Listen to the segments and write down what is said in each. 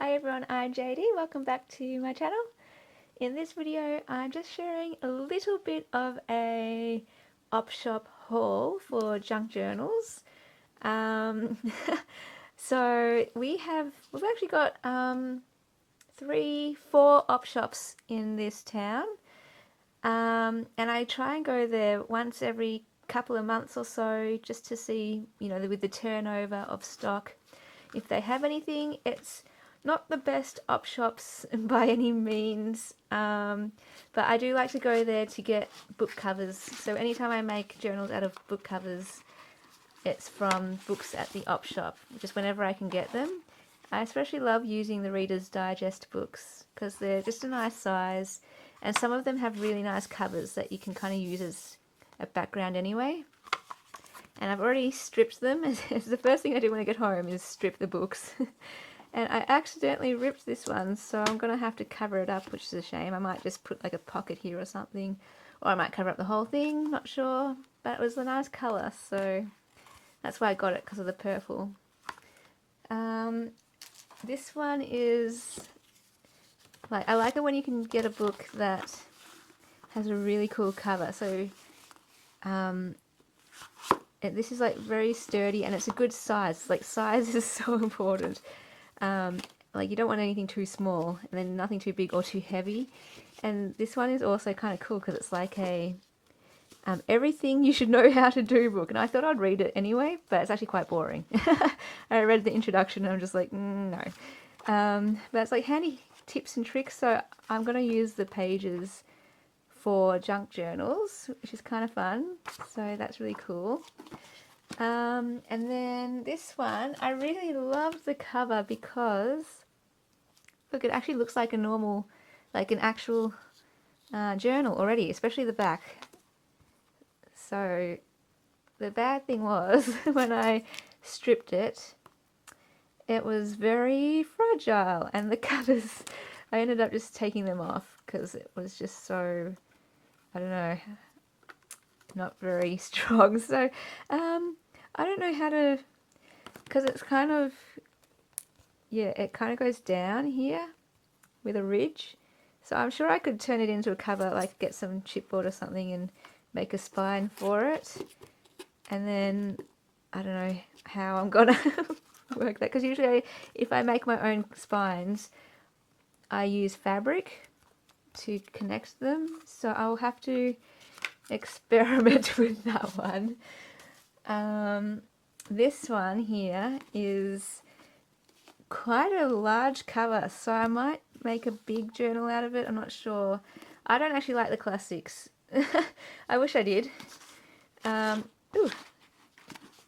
Hi everyone, I'm JD. Welcome back to my channel. In this video, I'm just sharing a little bit of a op shop haul for junk journals. Um, so we've actually got 4 op shops in this town, and I try and go there once every couple of months or so just to see, with the turnover of stock, if they have anything. It's not the best op shops by any means, but I do like to go there to get book covers. So anytime I make journals out of book covers, it's from books at the op shop, just whenever I can get them. I especially love using the Reader's Digest books because they're just a nice size, and some of them have really nice covers that you can kind of use as a background anyway. And I've already stripped them. It's the first thing I do when I get home is strip the books. And I accidentally ripped this one, so I'm going to have to cover it up, which is a shame. I might just put like a pocket here or something, or I might cover up the whole thing, not sure. But it was a nice colour, so that's why I got it, because of the purple. This one is, I like it when you can get a book that has a really cool cover. So this is like very sturdy, and it's a good size. Like, size is so important. You don't want anything too small, and then nothing too big or too heavy. And this one is also kind of cool because it's like a everything you should know how to do book. And I thought I'd read it anyway, but it's actually quite boring. I read the introduction and I'm just like, no. But it's like handy tips and tricks. So I'm going to use the pages for junk journals, which is kind of fun. So that's really cool. And then this one, I really love the cover because, look, it actually looks like a normal, like an actual journal already, especially the back. So the bad thing was when I stripped it, it was very fragile, and the covers, I ended up just taking them off because it was just so, I don't know, not very strong. So I don't know how to, because it's kind of, yeah, it kind of goes down here with a ridge. So I'm sure I could turn it into a cover, like get some chipboard or something and make a spine for it. And then I don't know how I'm gonna work that, because usually if I make my own spines, I use fabric to connect them. So I'll have to experiment with that one. This one here is quite a large cover, so I might make a big journal out of it. I'm not sure. I don't actually like the classics. I wish I did. Ooh.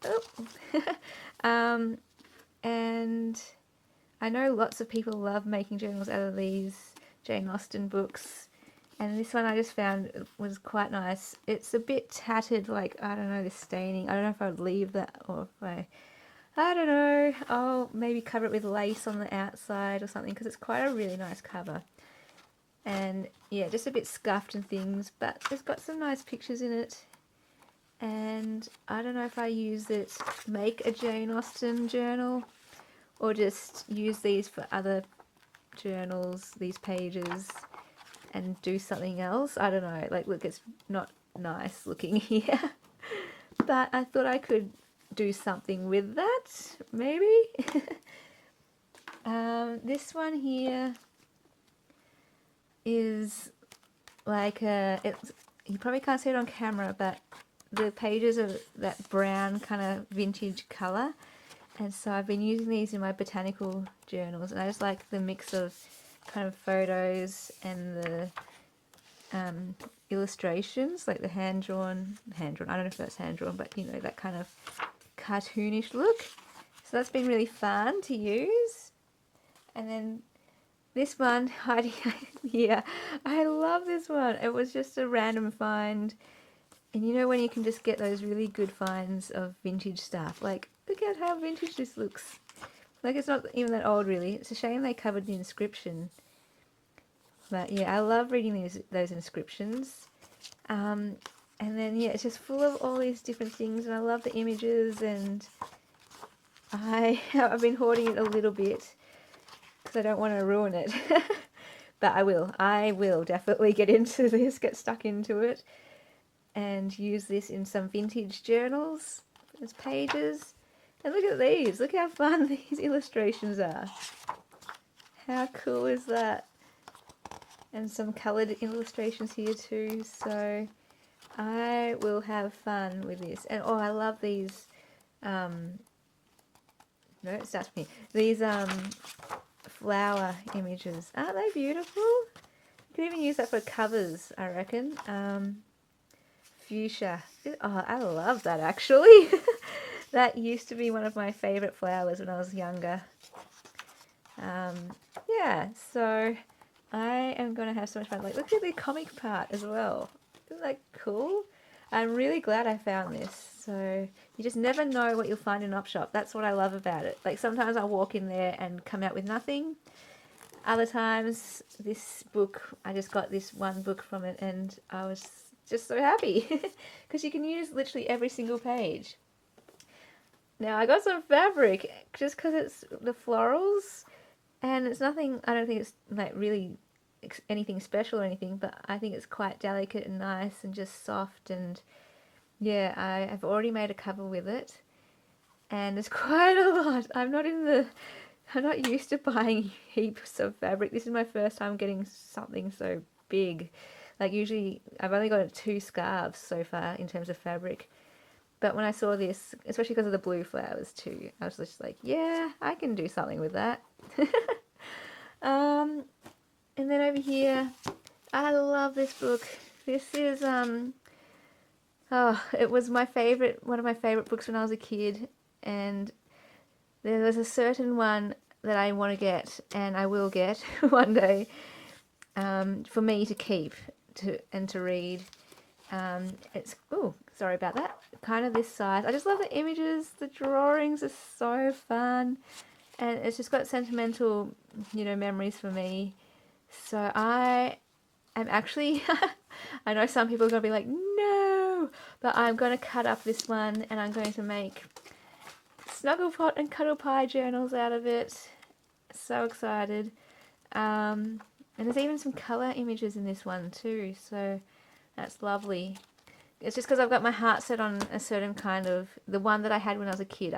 Oh. And I know lots of people love making journals out of these Jane Austen books, and this one I just found was quite nice. It's a bit tattered, like, I don't know, the staining. I don't know if I'd leave that, or if I don't know, I'll maybe cover it with lace on the outside or something, because it's quite a really nice cover. And yeah, just a bit scuffed and things, but it's got some nice pictures in it. And I don't know if I use it, make a Jane Austen journal, or just use these for other journals, these pages, and do something else. I don't know, like, look, it's not nice looking here. But I thought I could do something with that, maybe. This one here is like you probably can't see it on camera, but the pages are that brown kind of vintage colour. And so I've been using these in my botanical journals, and I just like the mix of kind of photos and the illustrations, like the hand-drawn, I don't know if that's hand-drawn, but you know, that kind of cartoonish look. So that's been really fun to use. And then this one, Heidi, yeah, I love this one. It was just a random find. And you know when you can just get those really good finds of vintage stuff? Like, look at how vintage this looks. Like, it's not even that old, really. It's a shame they covered the inscription. But yeah, I love reading those inscriptions. And then, yeah, it's just full of all these different things, and I love the images, and I've been hoarding it a little bit because I don't want to ruin it. But I will definitely get into this, get stuck into it, and use this in some vintage journals as pages. And look at these, look how fun these illustrations are. How cool is that? And some coloured illustrations here too, so I will have fun with this. And oh, I love these, no, it starts with me. These flower images. Aren't they beautiful? You can even use that for covers, I reckon. Fuchsia. Oh, I love that actually. That used to be one of my favourite flowers when I was younger. Yeah, so I am going to have so much fun. Like, look at the comic part as well. Isn't that cool? I'm really glad I found this. So you just never know what you'll find in Op Shop. That's what I love about it. Like, sometimes I'll walk in there and come out with nothing. Other times, this book, I just got this one book from it and I was just so happy. Because you can use literally every single page. Now, I got some fabric just because it's the florals. And it's nothing, I don't think it's like really anything special or anything, but I think it's quite delicate and nice and just soft. And yeah, I have already made a cover with it. And it's quite a lot. I'm not used to buying heaps of fabric. This is my first time getting something so big. Like usually I've only got 2 scarves so far in terms of fabric. But when I saw this, especially because of the blue flowers too, I was just like, yeah, I can do something with that. And then over here, I love this book. This is, it was one of my favourite books when I was a kid. And there was a certain one that I want to get, and I will get one day, for me to keep and to read. It's, oh, sorry about that, kind of this size. I just love the images, the drawings are so fun, and it's just got sentimental, memories for me. So I am actually, I know some people are going to be like, no, but I'm going to cut up this one and I'm going to make Snugglepot and Cuddle Pie journals out of it. So excited. And there's even some colour images in this one too, so that's lovely. It's just because I've got my heart set on a certain kind of, the one that I had when I was a kid,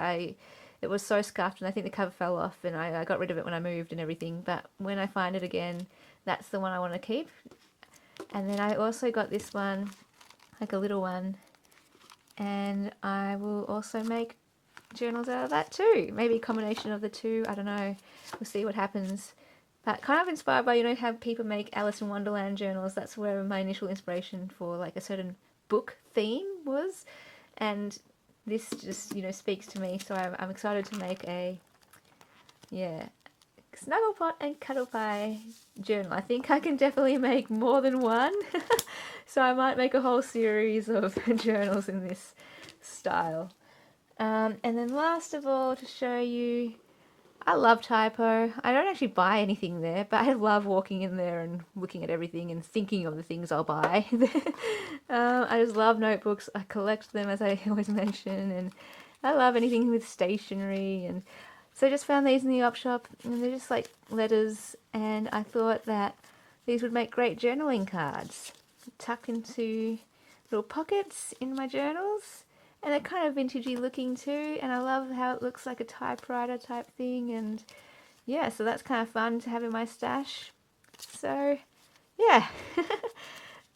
it was so scuffed and I think the cover fell off and I got rid of it when I moved and everything, but when I find it again, that's the one I want to keep. And then I also got this one, like a little one, and I will also make journals out of that too. Maybe a combination of the two, I don't know, we'll see what happens. But kind of inspired by, how people make Alice in Wonderland journals. That's where my initial inspiration for like a certain book theme was, and this just speaks to me, so I'm excited to make a Snugglepot and Cuddle Pie journal. I think I can definitely make more than one. So I might make a whole series of journals in this style. And then last of all, to show you, I love Typo. I don't actually buy anything there, but I love walking in there and looking at everything and thinking of the things I'll buy. I just love notebooks. I collect them, as I always mention, and I love anything with stationery. And so I just found these in the op shop, and they're just like letters, and I thought that these would make great journaling cards. Tuck into little pockets in my journals. And they're kind of vintagey looking too, and I love how it looks like a typewriter type thing, and yeah, so that's kind of fun to have in my stash. So yeah,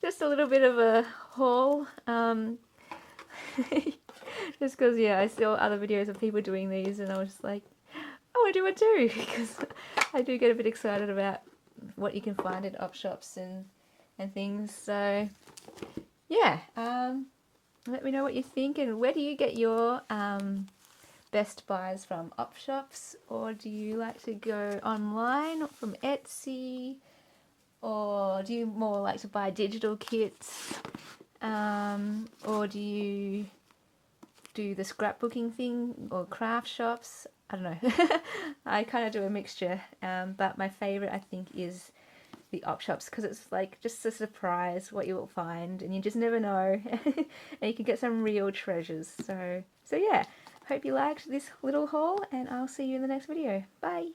just a little bit of a haul, just because I saw other videos of people doing these and I was just like, I want to do it too, because I do get a bit excited about what you can find at op shops and things. So yeah, let me know what you think, and where do you get your best buys from? Op shops, or do you like to go online from Etsy, or do you more like to buy digital kits, or do you do the scrapbooking thing or craft shops? I don't know. I kind of do a mixture, but my favourite I think is the op shops, because it's like just a surprise what you will find, and you just never know. And you can get some real treasures. So yeah, hope you liked this little haul, and I'll see you in the next video. Bye.